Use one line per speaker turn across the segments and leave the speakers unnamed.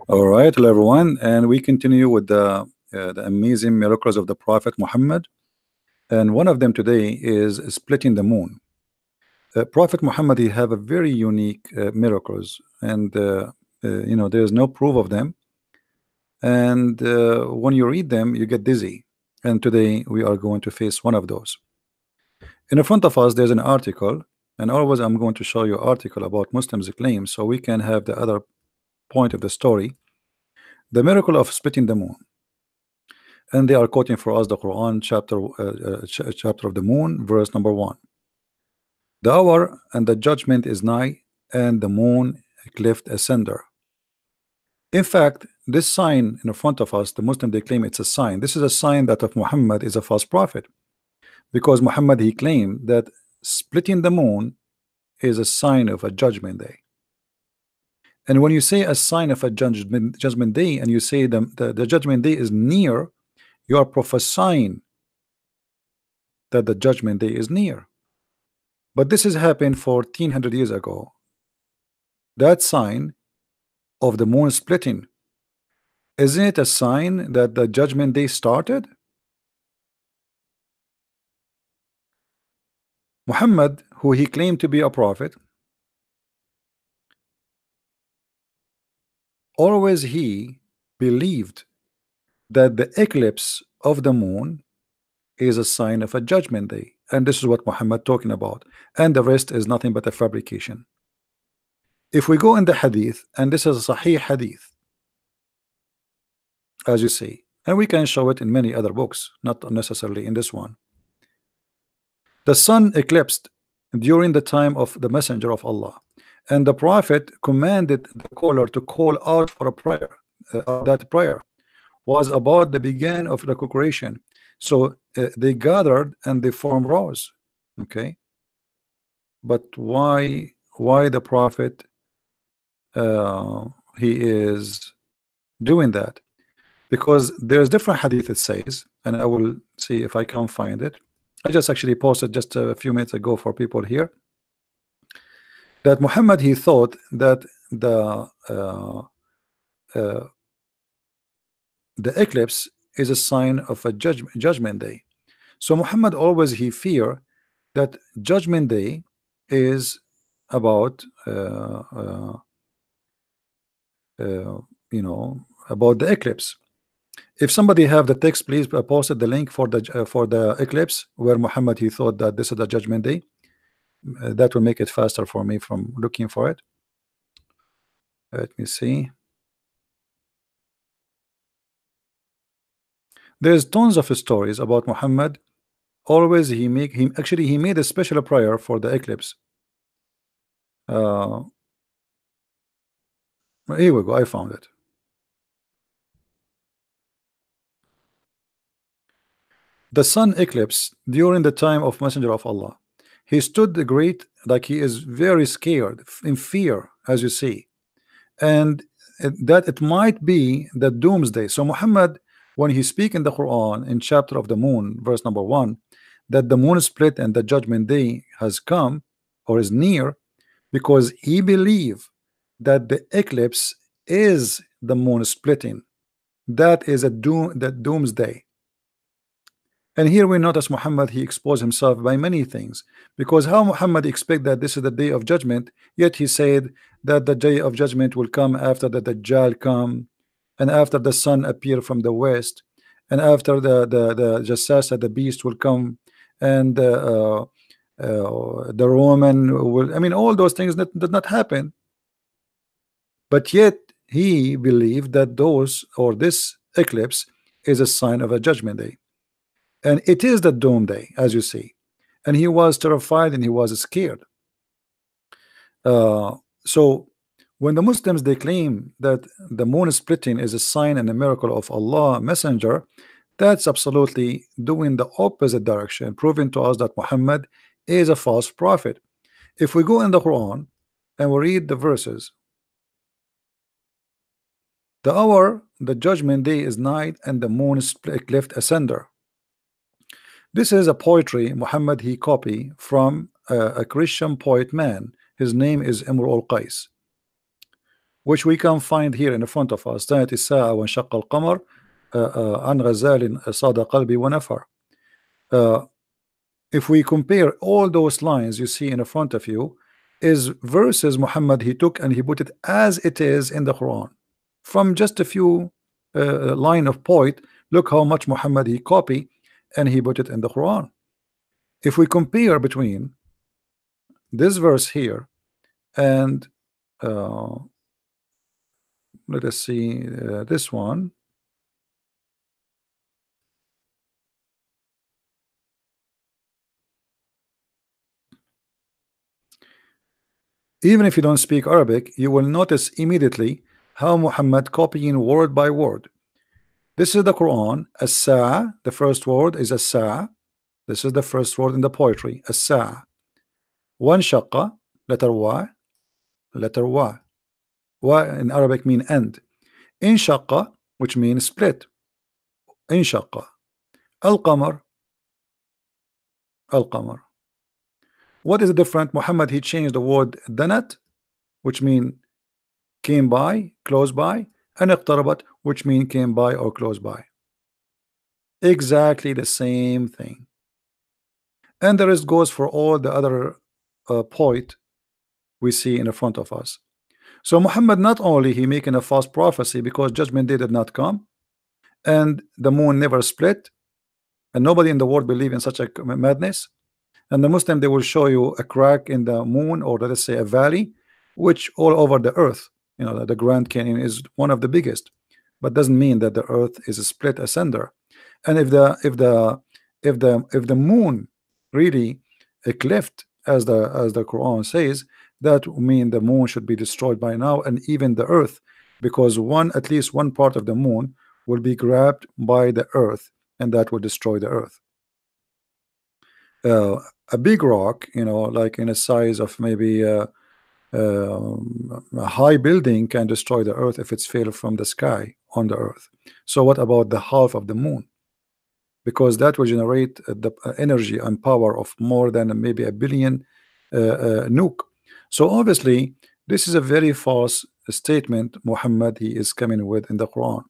All right, hello everyone, and we continue with the amazing miracles of the Prophet Muhammad, and one of them today is splitting the moon. Prophet Muhammad, he have a very unique miracles, and there is no proof of them, and when you read them, you get dizzy. And today we are going to face one of those. In front of us, there's an article, and always I'm going to show you article about Muslims' claims, so we can have the other point of the story. The miracle of splitting the moon, and they are quoting for us the Quran chapter of the moon, verse number 1. The hour and the judgment is nigh, and the moon cleft asunder. In fact, this sign in front of us, the Muslim, they claim it's a sign. This is a sign that of Muhammad is a false prophet, because Muhammad, he claimed that splitting the moon is a sign of a judgment day. And when you say a sign of a judgment day, and you say the judgment day is near, you are prophesying that the judgment day is near. But this has happened 1400 years ago. That sign of the moon splitting, isn't it a sign that the judgment day started? Muhammad, who he claimed to be a prophet, always he believed that the eclipse of the moon is a sign of a judgment day, and this is what Muhammad talking about, and the rest is nothing but a fabrication. If we go in the hadith, and this is a sahih hadith, as you see, and we can show it in many other books, not necessarily in this one. The sun eclipsed during the time of the messenger of Allah, and the prophet commanded the caller to call out for a prayer. That prayer was about the beginning of the creation. So they gathered and they formed rows. Okay, but why the prophet he is doing that? Because there's different hadith it says, and I will see if I can find it. I just actually posted just a few minutes ago for people here, that Muhammad, he thought that the eclipse is a sign of a judgment day. So Muhammad always he fear that judgment day is about about the eclipse. If somebody have the text, please post the link for the eclipse where Muhammad he thought that this is the judgment day. That will make it faster for me from looking for it. Let me see. There's tons of stories about Muhammad. Always he made a special prayer for the eclipse. Here we go. I found it. The sun eclipse during the time of Messenger of Allah. He stood great, like he is very scared, in fear, as you see, and that it might be the doomsday. So Muhammad, when he speak in the Quran in chapter of the moon, verse number 1, that the moon split and the judgment day has come or is near, because he believe that the eclipse is the moon splitting. That is the doomsday. And here we notice Muhammad, he exposed himself by many things, because how Muhammad expect that this is the day of judgment, yet he said that the day of judgment will come after the Dajjal come, and after the sun appear from the west, and after the Jassasa, the beast, will come, and the Roman will, I mean, all those things that did not happen. But yet he believed that this eclipse is a sign of a judgment day. And it is the doom day, as you see. And he was terrified and he was scared. So when the Muslims, they claim that the moon splitting is a sign and a miracle of Allah messenger, that's absolutely doing the opposite direction, proving to us that Muhammad is a false prophet. If we go in the Quran and we read the verses, The hour, the judgment day is night, and the moon is cleft asunder. This is a poetry Muhammad he copy from a Christian poet man. His name is Imr al-Qais, which we can find here in front of us. ثانية الساعة وانشق القمر عن غزال صاد قلبي ونفر. If we compare all those lines you see in front of you, is verses Muhammad he took and he put it as it is in the Quran from just a few line of poet. Look how much Muhammad he copy and he put it in the Quran. If we compare between this verse here and let us see this one. Even if you don't speak Arabic, you will notice immediately how Muhammad copying word by word. This is the Quran. As-Sa'a, the first word is As-Sa'a. This is the first word in the poetry. As-Sa'a. Wanshaqqa, letter Y, letter Y. Y in Arabic mean end. Inshaqqa, which means split. Inshaqqa. Al-Qamar, Al-Qamar. What is the different? Muhammad he changed the word danat, which mean came by, close by, and iqtarabat, which mean came by or close by. Exactly the same thing. And the rest goes for all the other poet we see in the front of us. So Muhammad not only he making a false prophecy because judgment day did not come, and the moon never split, and nobody in the world believe in such a madness. And the Muslim they will show you a crack in the moon, or let us say a valley, which all over the earth, you know, the Grand Canyon is one of the biggest, but doesn't mean that the earth is split asunder. And if the moon really a cleft, as the Quran says, that mean the moon should be destroyed by now, and even the earth, because at least one part of the moon will be grabbed by the earth, and that will destroy the earth. A big rock, you know, like in a size of maybe a high building, can destroy the earth if it's fell from the sky on the earth. So what about the half of the moon? Because that will generate the energy and power of more than maybe a billion nuke. So obviously this is a very false statement Muhammad he is coming with in the Quran,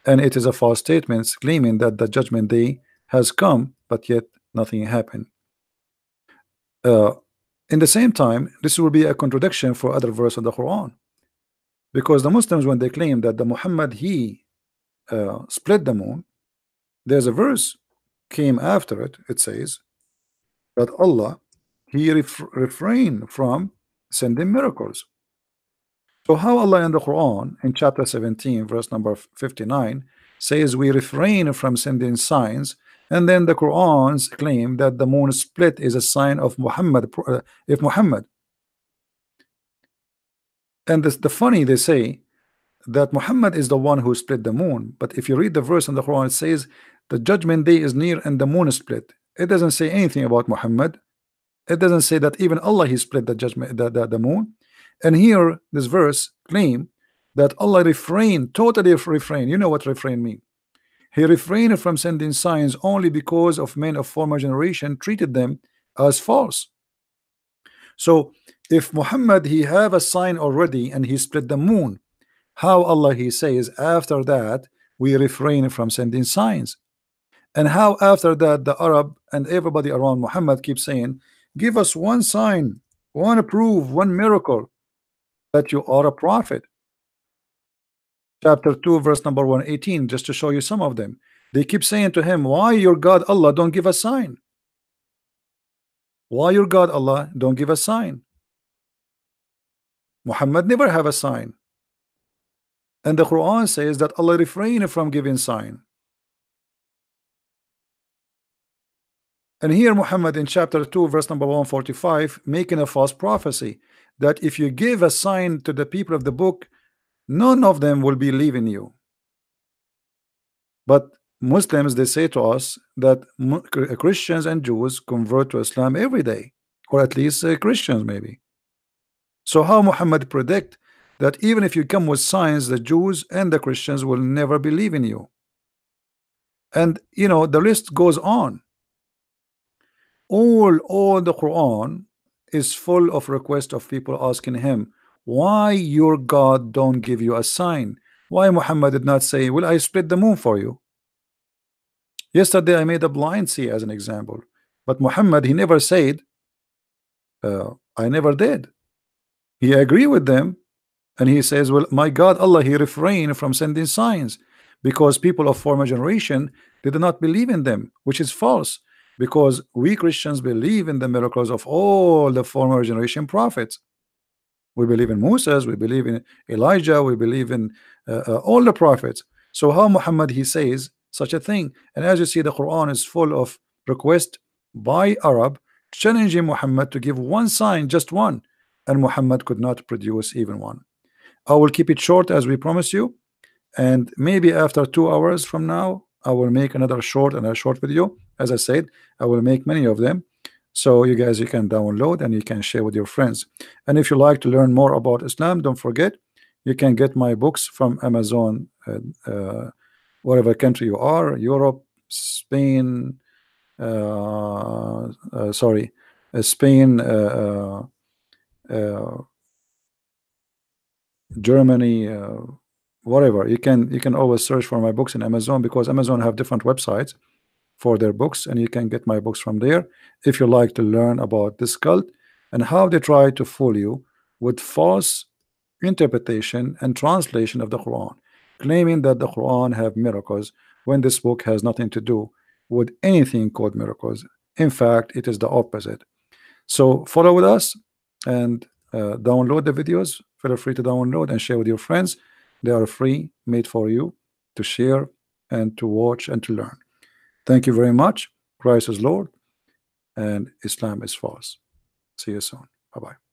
and it is a false statement claiming that the judgment day has come, but yet nothing happened. In the same time, this will be a contradiction for other verse of the Quran, because the Muslims, when they claim that the Muhammad he split the moon, there's a verse came after it. It says that Allah he refrained from sending miracles. So how Allah in the Quran in chapter 17 verse number 59 says we refrain from sending signs, and then the Quran's claim that the moon split is a sign of Muhammad, if Muhammad. And the funny, they say that Muhammad is the one who split the moon, but if you read the verse in the Quran, it says the judgment day is near and the moon is split. It doesn't say anything about Muhammad. It doesn't say that even Allah he split the judgment, the moon. And here this verse claim that Allah totally refrain. You know what refrain mean? He refrained from sending signs only because of men of former generation treated them as false. So if Muhammad he have a sign already and he split the moon, how Allah he says after that we refrain from sending signs? And how after that the Arab and everybody around Muhammad keep saying, give us one sign, one proof, one miracle that you are a prophet. Chapter 2 verse number 118, just to show you some of them. They keep saying to him, why your God Allah don't give a sign? Why your God Allah don't give a sign? Muhammad never have a sign. And the Quran says that Allah refrained from giving sign. And here Muhammad in chapter 2 verse number 145 making a false prophecy that if you give a sign to the people of the book, none of them will believe in you. But Muslims, they say to us that Christians and Jews convert to Islam every day, or at least Christians maybe. So how Muhammad predict that even if you come with signs, the Jews and the Christians will never believe in you. And you know, the list goes on. All the Quran is full of requests of people asking him, why your God don't give you a sign? Why Muhammad did not say, will I split the moon for you? Yesterday I made a blind see as an example, but Muhammad, he never said, I never did. He agreed with them, and he says, well, my God Allah, he refrained from sending signs because people of former generation did not believe in them, which is false, because we Christians believe in the miracles of all the former generation prophets. We believe in Moses, we believe in Elijah, we believe in all the prophets. So how Muhammad he says such a thing? And as you see, the Quran is full of requests by Arab challenging Muhammad to give one sign, just one, and Muhammad could not produce even one. I will keep it short as we promise you, and maybe after 2 hours from now I will make another short video. As I said, I will make many of them, so you guys, you can download and you can share with your friends. And if you like to learn more about Islam, don't forget you can get my books from Amazon, whatever country you are, Europe, Spain, Spain, Germany, whatever. You can always search for my books in Amazon, because Amazon have different websites for their books, and you can get my books from there if you like to learn about this cult and how they try to fool you with false interpretation and translation of the Quran, claiming that the Quran have miracles when this book has nothing to do with anything called miracles. In fact, it is the opposite. So follow with us and download the videos. Feel free to download and share with your friends. They are free, made for you to share and to watch and to learn. Thank you very much. Christ is Lord and Islam is false. See you soon. Bye-bye.